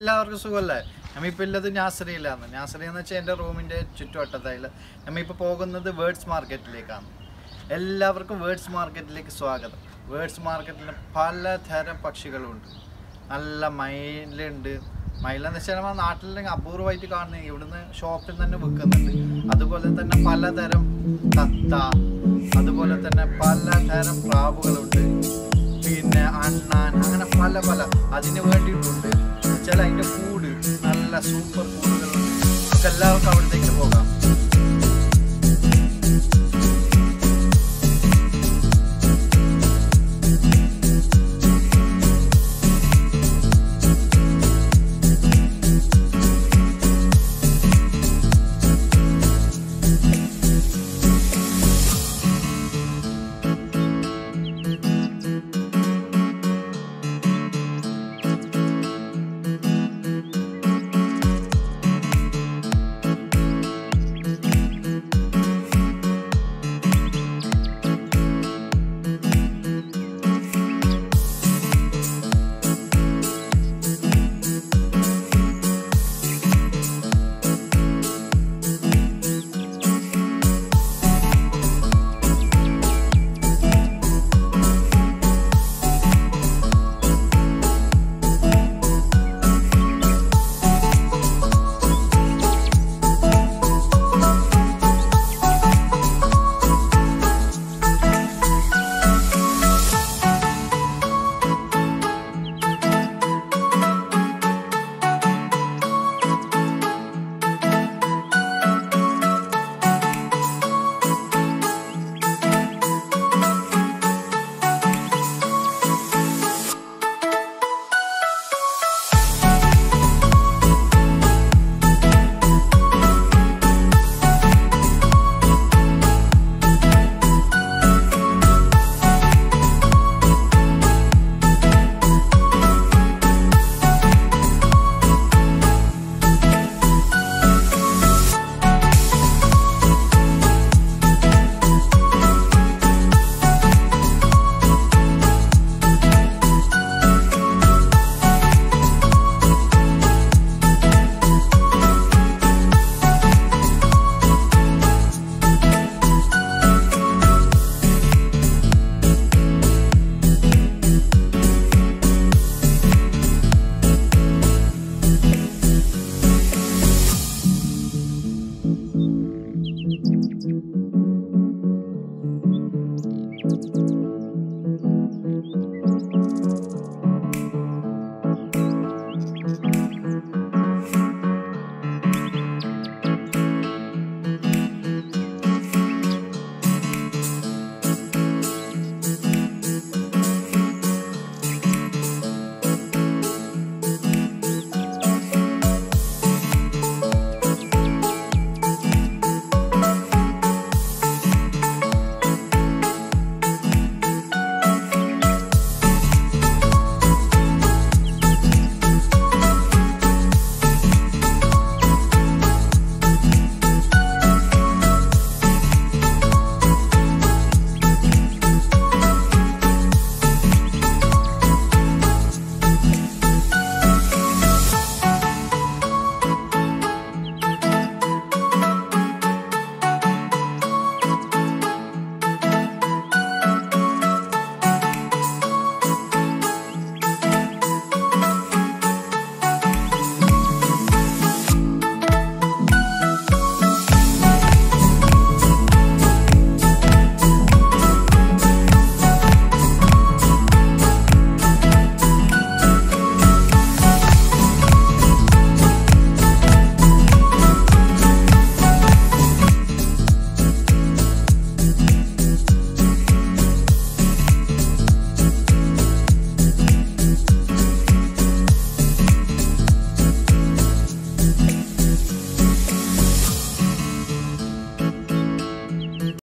എല്ലാവർക്കും സുഖമല്ലേ? നമ്മളിപ്പോൾ ഉള്ളത് നാസറിയിലാണ്. നാസറി എന്ന് വെച്ചാൽ എൻ്റെ റൂമിൻ്റെ ചുറ്റുവട്ടത്തായില്ല. നമ്മളിപ്പോൾ പോകുന്നത് വേർഡ്സ് മാർക്കറ്റിലേക്കാണ്. എല്ലാവർക്കും വേർഡ്സ് മാർക്കറ്റിലേക്ക് സ്വാഗതം. വേർഡ്സ് മാർക്കറ്റിൽ പലതരം പക്ഷികളുണ്ട്. നല്ല മയിലുണ്ട്. മയിലെന്ന് വെച്ചാൽ നമ്മുടെ നാട്ടിലെങ്കിൽ അപൂർവമായിട്ട് കാണുന്നത്, ഇവിടുന്ന് ഷോപ്പിൽ തന്നെ വിൽക്കുന്നുണ്ട്. അതുപോലെ തന്നെ പലതരം തത്ത, അതുപോലെ തന്നെ പലതരം പ്രാവുകളുണ്ട്, പിന്നെ അണ്ണാൻ, അങ്ങനെ പല അതിന് വേണ്ടിയിട്ടുണ്ട്. വെച്ചാൽ അതിൻ്റെ കൂട് നല്ല സൂപ്പർ കൂടുകളുണ്ട്. നമുക്ക് എല്ലാവർക്കും അവിടത്തേക്ക് പോകാം.